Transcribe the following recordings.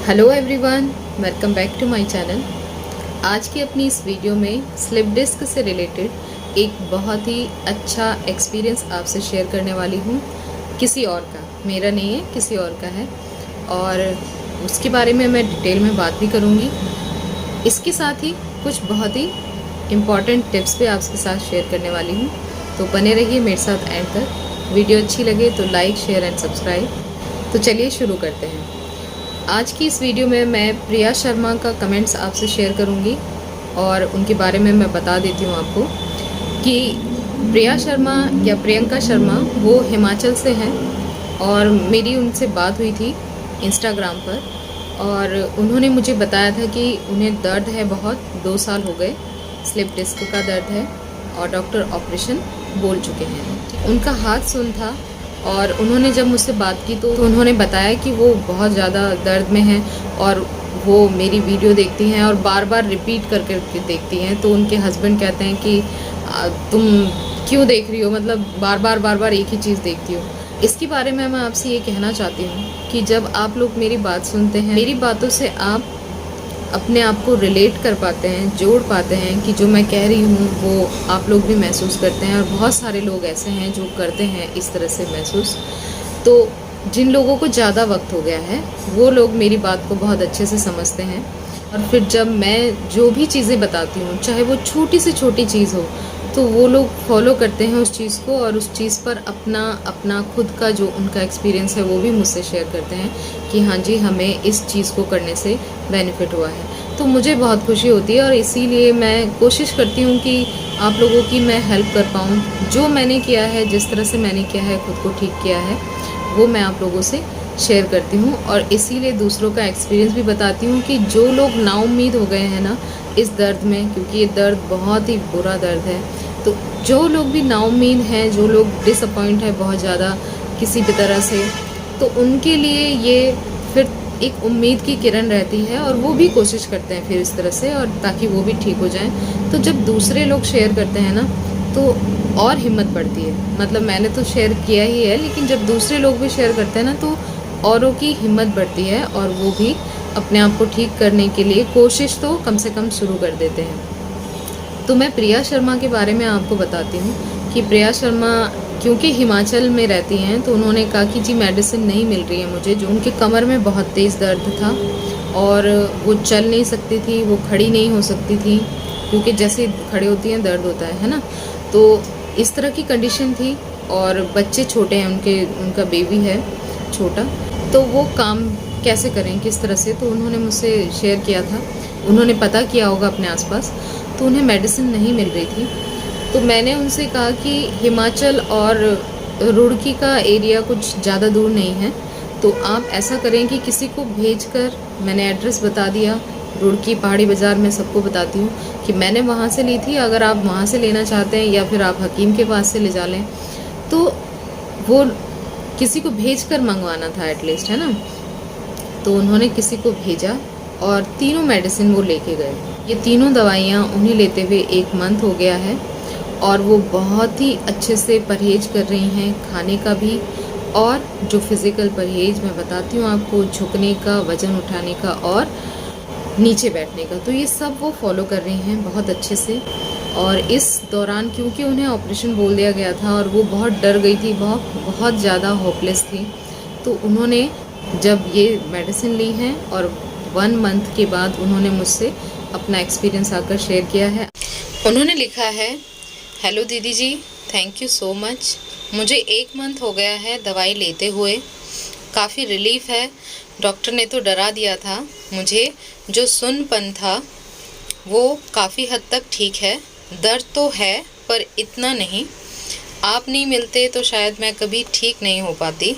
Hello everyone, welcome back to my channel. आज की अपनी इस वीडियो में स्लिप डिस्क से रिलेटेड एक बहुत ही अच्छा एक्सपीरियंस आपसे शेयर करने वाली हूँ। किसी और का, मेरा नहीं है, किसी और का है और उसके बारे में मैं डिटेल में बात भी करूँगी। इसके साथ ही कुछ बहुत ही इम्पॉर्टेंट टिप्स भी आपके साथ शेयर करने वाली हूँ, तो बने रहिए मेरे साथ एंड तक। वीडियो अच्छी लगे तो लाइक, शेयर एंड सब्सक्राइब। तो चलिए शुरू करते हैं। आज की इस वीडियो में मैं प्रिया शर्मा का कमेंट्स आपसे शेयर करूंगी और उनके बारे में मैं बता देती हूँ आपको कि प्रिया शर्मा या प्रियंका शर्मा वो हिमाचल से हैं और मेरी उनसे बात हुई थी इंस्टाग्राम पर और उन्होंने मुझे बताया था कि उन्हें दर्द है बहुत, 2 साल हो गए, स्लिप डिस्क का दर्द है और डॉक्टर ऑपरेशन बोल चुके हैं। उनका हाथ सुन था और उन्होंने जब मुझसे बात की तो उन्होंने बताया कि वो बहुत ज़्यादा दर्द में हैं और वो मेरी वीडियो देखती हैं और बार बार रिपीट करके देखती हैं। तो उनके हस्बैंड कहते हैं कि तुम क्यों देख रही हो, मतलब बार बार एक ही चीज़ देखती हो। इसके बारे में मैं आपसे ये कहना चाहती हूँ कि जब आप लोग मेरी बात सुनते हैं, मेरी बातों से आप अपने आप को रिलेट कर पाते हैं, जोड़ पाते हैं कि जो मैं कह रही हूँ वो आप लोग भी महसूस करते हैं और बहुत सारे लोग ऐसे हैं जो करते हैं इस तरह से महसूस। तो जिन लोगों को ज़्यादा वक्त हो गया है वो लोग मेरी बात को बहुत अच्छे से समझते हैं और फिर जब मैं जो भी चीज़ें बताती हूँ, चाहे वो छोटी से छोटी चीज़ हो, तो वो लोग फॉलो करते हैं उस चीज़ को और उस चीज़ पर अपना खुद का जो उनका एक्सपीरियंस है वो भी मुझसे शेयर करते हैं कि हाँ जी, हमें इस चीज़ को करने से बेनिफिट हुआ है। तो मुझे बहुत खुशी होती है और इसीलिए मैं कोशिश करती हूँ कि आप लोगों की मैं हेल्प कर पाऊँ। जो मैंने किया है, जिस तरह से मैंने किया है, खुद को ठीक किया है, वो मैं आप लोगों से शेयर करती हूँ और इसीलिए दूसरों का एक्सपीरियंस भी बताती हूँ कि जो लोग नाउम्मीद हो गए हैं ना इस दर्द में, क्योंकि ये दर्द बहुत ही बुरा दर्द है, तो जो लोग भी नाउम्मीद हैं, जो लोग डिसअपॉइंट है बहुत ज़्यादा किसी भी तरह से, तो उनके लिए ये फिर एक उम्मीद की किरण रहती है और वो भी कोशिश करते हैं फिर इस तरह से, और ताकि वो भी ठीक हो जाएं। तो जब दूसरे लोग शेयर करते हैं ना तो और हिम्मत बढ़ती है। मतलब मैंने तो शेयर किया ही है, लेकिन जब दूसरे लोग भी शेयर करते हैं ना तो औरों की हिम्मत बढ़ती है और वो भी अपने आप को ठीक करने के लिए कोशिश तो कम से कम शुरू कर देते हैं। तो मैं प्रिया शर्मा के बारे में आपको बताती हूँ कि प्रिया शर्मा क्योंकि हिमाचल में रहती हैं तो उन्होंने कहा कि जी मेडिसिन नहीं मिल रही है मुझे। जो उनके कमर में बहुत तेज़ दर्द था और वो चल नहीं सकती थी, वो खड़ी नहीं हो सकती थी, क्योंकि जैसे खड़े होती हैं दर्द होता है ना। तो इस तरह की कंडीशन थी और बच्चे छोटे हैं उनका बेबी है छोटा, तो वो काम कैसे करें, किस तरह से। तो उन्होंने मुझसे शेयर किया था, उन्होंने पता किया होगा अपने आसपास, तो उन्हें मेडिसिन नहीं मिल रही थी। तो मैंने उनसे कहा कि हिमाचल और रुड़की का एरिया कुछ ज़्यादा दूर नहीं है, तो आप ऐसा करें कि किसी को भेजकर, मैंने एड्रेस बता दिया, रुड़की पहाड़ी बाज़ार में सबको बताती हूँ कि मैंने वहाँ से ली थी, अगर आप वहाँ से लेना चाहते हैं या फिर आप हकीम के पास से ले जा लें। तो वो किसी को भेज कर मंगवाना था एटलीस्ट, है ना। तो उन्होंने किसी को भेजा और तीनों मेडिसिन वो लेके गए। ये तीनों दवाइयाँ उन्हें लेते हुए 1 मंथ हो गया है और वो बहुत ही अच्छे से परहेज कर रही हैं, खाने का भी और जो फिज़िकल परहेज मैं बताती हूँ आपको, झुकने का, वज़न उठाने का और नीचे बैठने का, तो ये सब वो फॉलो कर रही हैं बहुत अच्छे से। और इस दौरान क्योंकि उन्हें ऑपरेशन बोल दिया गया था और वो बहुत डर गई थी, बहुत ज़्यादा होपलेस थी, तो उन्होंने जब ये मेडिसिन ली हैं और 1 मंथ के बाद उन्होंने मुझसे अपना एक्सपीरियंस आकर शेयर किया है। उन्होंने लिखा है, हेलो दीदी जी, थैंक यू सो मच। मुझे 1 मंथ हो गया है दवाई लेते हुए, काफ़ी रिलीफ है। डॉक्टर ने तो डरा दिया था मुझे, जो सुन्नपन था वो काफ़ी हद तक ठीक है, दर्द तो है पर इतना नहीं। आप नहीं मिलते तो शायद मैं कभी ठीक नहीं हो पाती।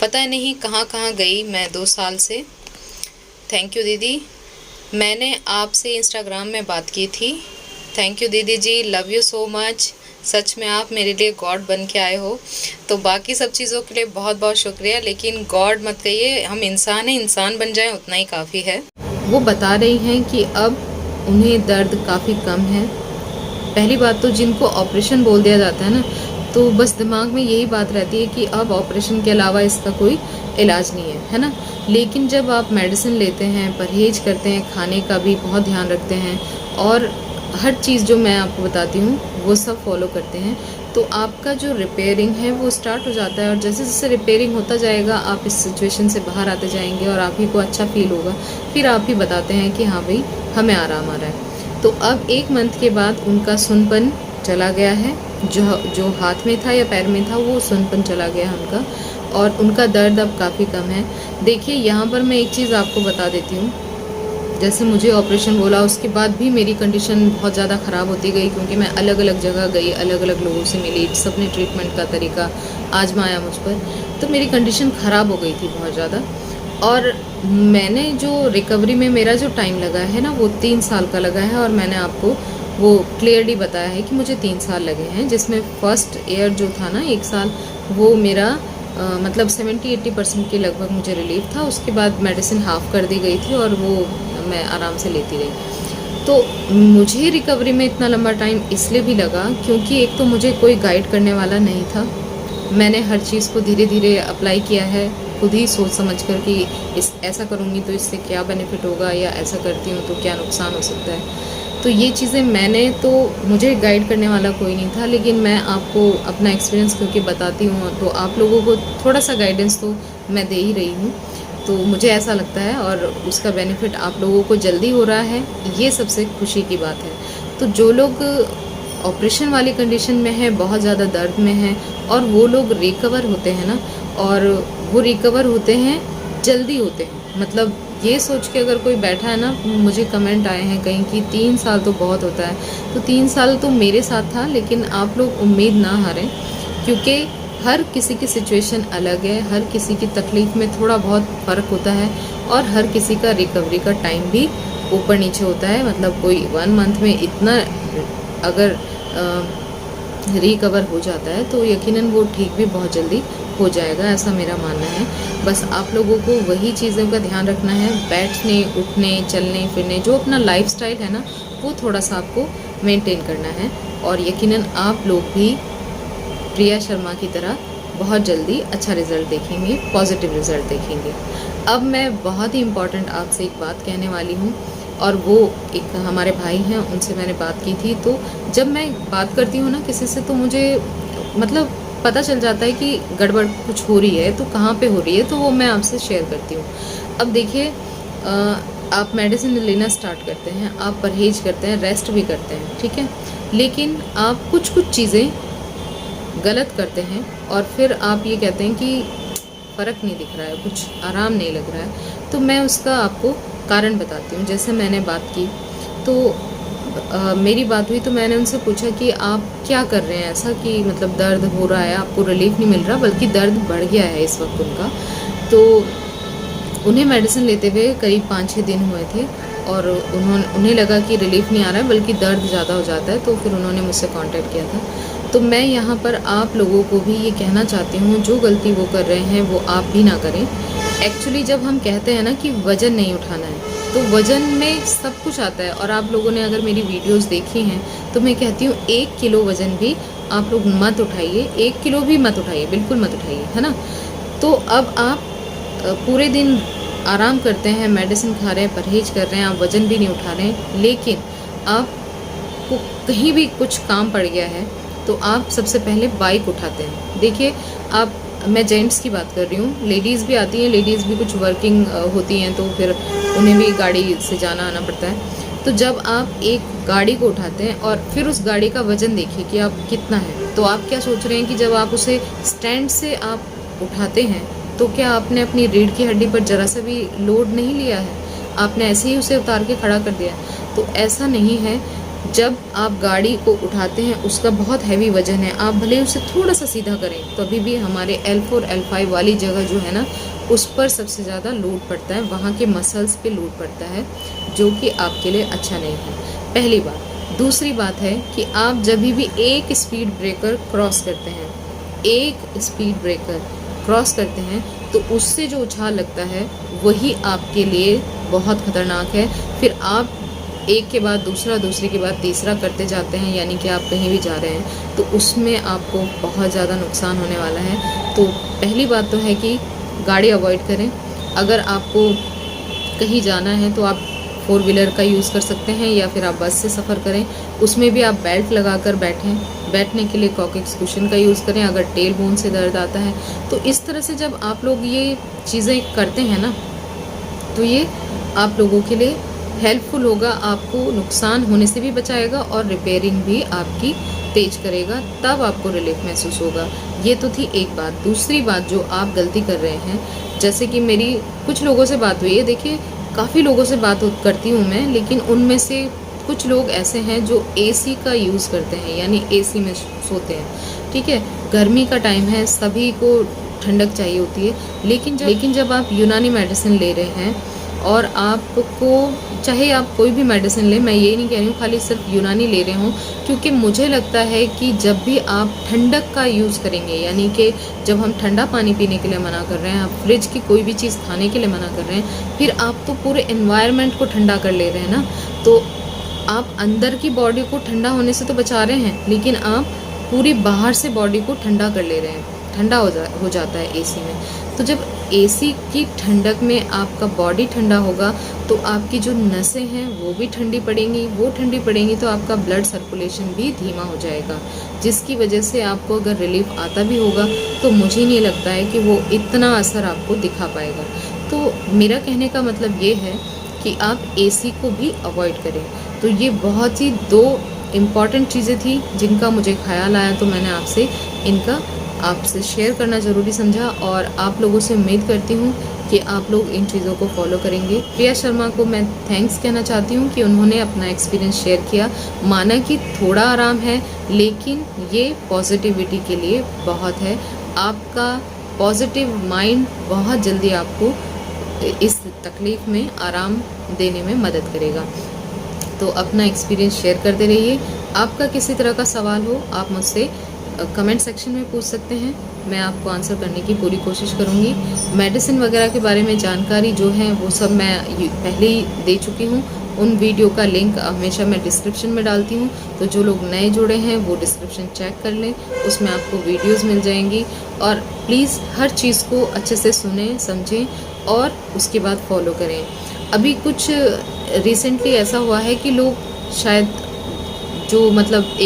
पता नहीं कहाँ कहाँ गई मैं 2 साल से। थैंक यू दीदी, मैंने आपसे इंस्टाग्राम में बात की थी। थैंक यू दीदी जी, लव यू सो मच। सच में आप मेरे लिए गॉड बन के आए हो। तो बाकी सब चीज़ों के लिए बहुत बहुत शुक्रिया, लेकिन गॉड मत कहिए, हम इंसान हैं, इंसान बन जाएं उतना ही काफ़ी है। वो बता रही हैं कि अब उन्हें दर्द काफ़ी कम है। पहली बात तो जिनको ऑपरेशन बोल दिया जाता है ना, तो बस दिमाग में यही बात रहती है कि अब ऑपरेशन के अलावा इसका कोई इलाज नहीं है ना। लेकिन जब आप मेडिसिन लेते हैं, परहेज करते हैं, खाने का भी बहुत ध्यान रखते हैं और हर चीज़ जो मैं आपको बताती हूँ वो सब फॉलो करते हैं, तो आपका जो रिपेयरिंग है वो स्टार्ट हो जाता है। और जैसे जैसे रिपेयरिंग होता जाएगा आप इस सिचुएशन से बाहर आते जाएंगे और आप ही को अच्छा फील होगा। फिर आप ही बताते हैं कि हाँ भाई हमें आराम आ रहा है। तो अब 1 मंथ के बाद उनका सुनपन चला गया है, जो हाथ में था या पैर में था वो सुनपन चला गया है उनका, और उनका दर्द अब काफ़ी कम है। देखिए यहाँ पर मैं एक चीज़ आपको बता देती हूँ, जैसे मुझे ऑपरेशन बोला उसके बाद भी मेरी कंडीशन बहुत ज़्यादा ख़राब होती गई, क्योंकि मैं अलग अलग जगह गई, अलग अलग लोगों से मिली, सबने ट्रीटमेंट का तरीका आजमाया मुझ पर, तो मेरी कंडीशन ख़राब हो गई थी बहुत ज़्यादा। और मैंने जो रिकवरी में मेरा जो टाइम लगा है ना वो 3 साल का लगा है, और मैंने आपको वो क्लियरली बताया है कि मुझे 3 साल लगे हैं, जिसमें फर्स्ट ईयर जो था ना 1 साल वो मेरा मतलब 70-80% के लगभग मुझे रिलीफ था। उसके बाद मेडिसिन हाफ़ कर दी गई थी और वो मैं आराम से लेती रही। तो मुझे रिकवरी में इतना लंबा टाइम इसलिए भी लगा क्योंकि एक तो मुझे कोई गाइड करने वाला नहीं था। मैंने हर चीज़ को धीरे धीरे अप्लाई किया है, खुद ही सोच समझ कर कि ऐसा करूँगी तो इससे क्या बेनिफिट होगा, या ऐसा करती हूँ तो क्या नुकसान हो सकता है। तो ये चीज़ें मुझे गाइड करने वाला कोई नहीं था, लेकिन मैं आपको अपना एक्सपीरियंस क्योंकि बताती हूँ तो आप लोगों को थोड़ा सा गाइडेंस तो मैं दे ही रही हूँ। तो मुझे ऐसा लगता है, और उसका बेनिफिट आप लोगों को जल्दी हो रहा है, ये सबसे खुशी की बात है। तो जो लोग ऑपरेशन वाली कंडीशन में है, बहुत ज़्यादा दर्द में है, और वो लोग रिकवर होते हैं ना, और वो रिकवर होते हैं जल्दी होते हैं, मतलब ये सोच के अगर कोई बैठा है ना, मुझे कमेंट आए हैं कहीं कि 3 साल तो बहुत होता है, तो 3 साल तो मेरे साथ था, लेकिन आप लोग उम्मीद ना हारें, क्योंकि हर किसी की सिचुएशन अलग है, हर किसी की तकलीफ़ में थोड़ा बहुत फ़र्क होता है, और हर किसी का रिकवरी का टाइम भी ऊपर नीचे होता है। मतलब कोई 1 मंथ में इतना अगर रिकवर हो जाता है तो यकीनन वो ठीक भी बहुत जल्दी हो जाएगा, ऐसा मेरा मानना है। बस आप लोगों को वही चीज़ों का ध्यान रखना है, बैठने, उठने, चलने फिरने, जो अपना लाइफस्टाइल है ना वो थोड़ा सा आपको मेंटेन करना है, और यकीनन आप लोग भी प्रिया शर्मा की तरह बहुत जल्दी अच्छा रिज़ल्ट देखेंगे, पॉजिटिव रिज़ल्ट देखेंगे। अब मैं बहुत ही इम्पॉर्टेंट आपसे एक बात कहने वाली हूँ, और वो एक हमारे भाई हैं, उनसे मैंने बात की थी। तो जब मैं बात करती हूँ ना किसी से, तो मुझे मतलब पता चल जाता है कि गड़बड़ कुछ हो रही है, तो कहाँ पे हो रही है, तो वो मैं आपसे शेयर करती हूँ। अब देखिए, आप मेडिसिन लेना स्टार्ट करते हैं, आप परहेज करते हैं, रेस्ट भी करते हैं, ठीक है, लेकिन आप कुछ चीज़ें गलत करते हैं, और फिर आप ये कहते हैं कि फ़र्क नहीं दिख रहा है, कुछ आराम नहीं लग रहा है। तो मैं उसका आपको कारण बताती हूँ। जैसे मैंने बात की तो मेरी बात हुई, तो मैंने उनसे पूछा कि आप क्या कर रहे हैं ऐसा कि मतलब दर्द हो रहा है, आपको रिलीफ नहीं मिल रहा, बल्कि दर्द बढ़ गया है इस वक्त उनका। तो उन्हें मेडिसिन लेते हुए करीब 5-6 दिन हुए थे, और उन्हें लगा कि रिलीफ नहीं आ रहा है बल्कि दर्द ज़्यादा हो जाता है, तो फिर उन्होंने मुझसे कांटेक्ट किया था। तो मैं यहाँ पर आप लोगों को भी ये कहना चाहती हूँ, जो गलती वो कर रहे हैं वो आप भी ना करें। एक्चुअली जब हम कहते हैं ना कि वज़न नहीं उठाना है, तो वज़न में सब कुछ आता है, और आप लोगों ने अगर मेरी वीडियोस देखी हैं तो मैं कहती हूँ 1 किलो वज़न भी आप लोग मत उठाइए, 1 किलो भी मत उठाइए, बिल्कुल मत उठाइए, है ना। तो अब आप पूरे दिन आराम करते हैं, मेडिसिन खा रहे हैं, परहेज कर रहे हैं, आप वज़न भी नहीं उठा रहे हैं, लेकिन आपको कहीं भी कुछ काम पड़ गया है तो आप सबसे पहले बाइक उठाते हैं। देखिए, आप, मैं जेंट्स की बात कर रही हूँ, लेडीज़ भी आती हैं, लेडीज़ भी कुछ वर्किंग होती हैं, तो फिर उन्हें भी गाड़ी से जाना आना पड़ता है। तो जब आप एक गाड़ी को उठाते हैं और फिर उस गाड़ी का वज़न देखिए कि आप कितना है, तो आप क्या सोच रहे हैं कि जब आप उसे स्टैंड से आप उठाते हैं तो क्या आपने अपनी रीढ़ की हड्डी पर ज़रा सा भी लोड नहीं लिया है, आपने ऐसे ही उसे उतार के खड़ा कर दिया। तो ऐसा नहीं है, जब आप गाड़ी को उठाते हैं उसका बहुत हैवी वजन है, आप भले उसे थोड़ा सा सीधा करें तो अभी भी हमारे L4 L5 वाली जगह जो है ना उस पर सबसे ज़्यादा लोड पड़ता है, वहाँ के मसल्स पे लोड पड़ता है, जो कि आपके लिए अच्छा नहीं है, पहली बात। दूसरी बात है कि आप जब भी एक स्पीड ब्रेकर क्रॉस करते हैं, एक स्पीड ब्रेकर क्रॉस करते हैं, तो उससे जो उछाल लगता है वही आपके लिए बहुत ख़तरनाक है। फिर आप एक के बाद दूसरा, दूसरे के बाद तीसरा करते जाते हैं, यानी कि आप कहीं भी जा रहे हैं तो उसमें आपको बहुत ज़्यादा नुकसान होने वाला है। तो पहली बात तो है कि गाड़ी अवॉइड करें। अगर आपको कहीं जाना है तो आप 4 व्हीलर का यूज़ कर सकते हैं या फिर आप बस से सफ़र करें। उसमें भी आप बेल्ट लगा कर बैठें। बैठने के लिए कॉकेक्स कुशन का यूज़ करें अगर टेल बोन से दर्द आता है। तो इस तरह से जब आप लोग ये चीज़ें करते हैं ना, तो ये आप लोगों के लिए हेल्पफुल होगा, आपको नुकसान होने से भी बचाएगा और रिपेयरिंग भी आपकी तेज करेगा, तब आपको रिलीफ महसूस होगा। ये तो थी एक बात। दूसरी बात जो आप गलती कर रहे हैं, जैसे कि मेरी कुछ लोगों से बात हुई है, देखिए काफ़ी लोगों से बात करती हूँ मैं, लेकिन उनमें से कुछ लोग ऐसे हैं जो एसी का यूज़ करते हैं, यानी एसी में सोते हैं। ठीक है, गर्मी का टाइम है, सभी को ठंडक चाहिए होती है, लेकिन जब आप यूनानी मेडिसिन ले रहे हैं और आपको, चाहे आप कोई भी मेडिसिन लें, मैं ये नहीं कह रही हूँ खाली सिर्फ यूनानी ले रहे हों, क्योंकि मुझे लगता है कि जब भी आप ठंडक का यूज़ करेंगे, यानी कि जब हम ठंडा पानी पीने के लिए मना कर रहे हैं, आप फ्रिज की कोई भी चीज़ खाने के लिए मना कर रहे हैं, फिर आप तो पूरे एनवायरनमेंट को ठंडा कर ले रहे हैं ना। तो आप अंदर की बॉडी को ठंडा होने से तो बचा रहे हैं, लेकिन आप पूरी बाहर से बॉडी को ठंडा कर ले रहे हैं। ठंडा हो जाता है एसी में। तो जब एसी की ठंडक में आपका बॉडी ठंडा होगा तो आपकी जो नसें हैं वो भी ठंडी पड़ेंगी, वो ठंडी पड़ेंगी तो आपका ब्लड सर्कुलेशन भी धीमा हो जाएगा, जिसकी वजह से आपको अगर रिलीफ आता भी होगा तो मुझे नहीं लगता है कि वो इतना असर आपको दिखा पाएगा। तो मेरा कहने का मतलब ये है कि आप एसी को भी अवॉइड करें। तो ये बहुत ही 2 इम्पॉर्टेंट चीज़ें थी जिनका मुझे ख्याल आया, तो मैंने आपसे शेयर करना ज़रूरी समझा और आप लोगों से उम्मीद करती हूँ कि आप लोग इन चीज़ों को फॉलो करेंगे। प्रिया शर्मा को मैं थैंक्स कहना चाहती हूँ कि उन्होंने अपना एक्सपीरियंस शेयर किया। माना कि थोड़ा आराम है, लेकिन ये पॉजिटिविटी के लिए बहुत है। आपका पॉजिटिव माइंड बहुत जल्दी आपको इस तकलीफ़ में आराम देने में मदद करेगा। तो अपना एक्सपीरियंस शेयर करते रहिए। आपका किसी तरह का सवाल हो, आप मुझसे कमेंट सेक्शन में पूछ सकते हैं, मैं आपको आंसर करने की पूरी कोशिश करूँगी। मेडिसिन वगैरह के बारे में जानकारी जो है वो सब मैं पहले ही दे चुकी हूँ। उन वीडियो का लिंक हमेशा मैं डिस्क्रिप्शन में डालती हूँ, तो जो लोग नए जुड़े हैं वो डिस्क्रिप्शन चेक कर लें, उसमें आपको वीडियोस मिल जाएंगी। और प्लीज़ हर चीज़ को अच्छे से सुनें, समझें और उसके बाद फॉलो करें। अभी कुछ रिसेंटली ऐसा हुआ है कि लोग शायद जो मतलब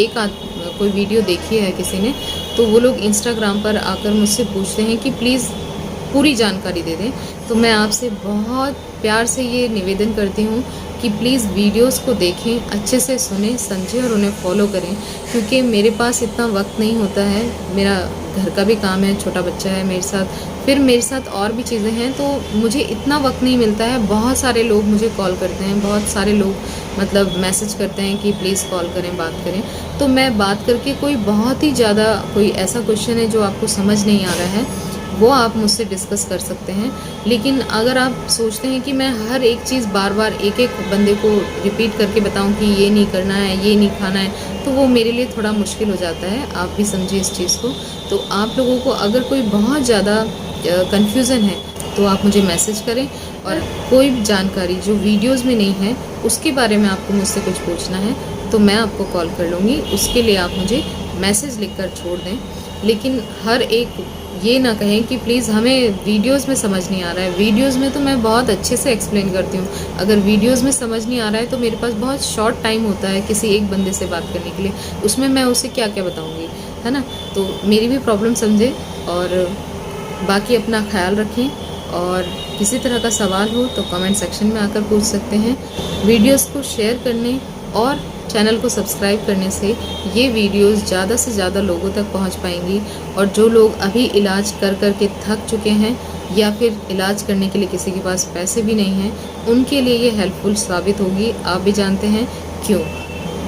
कोई वीडियो देखी है किसी ने, तो वो लोग इंस्टाग्राम पर आकर मुझसे पूछते हैं कि प्लीज़ पूरी जानकारी दे दें। तो मैं आपसे बहुत प्यार से ये निवेदन करती हूँ कि प्लीज़ वीडियोस को देखें, अच्छे से सुनें, समझें और उन्हें फॉलो करें, क्योंकि मेरे पास इतना वक्त नहीं होता है। मेरा घर का भी काम है, छोटा बच्चा है मेरे साथ, फिर मेरे साथ और भी चीज़ें हैं, तो मुझे इतना वक्त नहीं मिलता है। बहुत सारे लोग मुझे कॉल करते हैं, बहुत सारे लोग मतलब मैसेज करते हैं कि प्लीज़ कॉल करें, बात करें। तो मैं बात करके कोई बहुत ही ज़्यादा कोई ऐसा क्वेश्चन है जो आपको समझ नहीं आ रहा है, वो आप मुझसे डिस्कस कर सकते हैं। लेकिन अगर आप सोचते हैं कि मैं हर एक चीज़ बार बार एक एक बंदे को रिपीट करके बताऊं कि ये नहीं करना है, ये नहीं खाना है, तो वो मेरे लिए थोड़ा मुश्किल हो जाता है। आप भी समझिए इस चीज़ को। तो आप लोगों को अगर कोई बहुत ज़्यादा कन्फ्यूज़न है तो आप मुझे मैसेज करें, और कोई भी जानकारी जो वीडियोस में नहीं है उसके बारे में आपको मुझसे कुछ पूछना है तो मैं आपको कॉल कर लूँगी। उसके लिए आप मुझे मैसेज लिखकर छोड़ दें। लेकिन हर एक ये ना कहें कि प्लीज़ हमें वीडियोस में समझ नहीं आ रहा है। वीडियोस में तो मैं बहुत अच्छे से एक्सप्लेन करती हूँ। अगर वीडियोस में समझ नहीं आ रहा है तो मेरे पास बहुत शॉर्ट टाइम होता है किसी एक बंदे से बात करने के लिए, उसमें मैं उसे क्या क्या बताऊँगी, है ना। तो मेरी भी प्रॉब्लम समझें और बाकी अपना ख्याल रखें। और किसी तरह का सवाल हो तो कमेंट सेक्शन में आकर पूछ सकते हैं। वीडियोस को शेयर करने और चैनल को सब्सक्राइब करने से ये वीडियोस ज़्यादा से ज़्यादा लोगों तक पहुंच पाएंगी, और जो लोग अभी इलाज कर कर के थक चुके हैं या फिर इलाज करने के लिए किसी के पास पैसे भी नहीं हैं, उनके लिए ये हेल्पफुल साबित होगी। आप भी जानते हैं क्यों।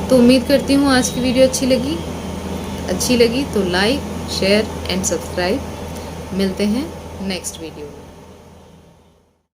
तो उम्मीद करती हूँ आज की वीडियो अच्छी लगी तो लाइक, शेयर एंड सब्सक्राइब। मिलते हैं नेक्स्ट वीडियो में।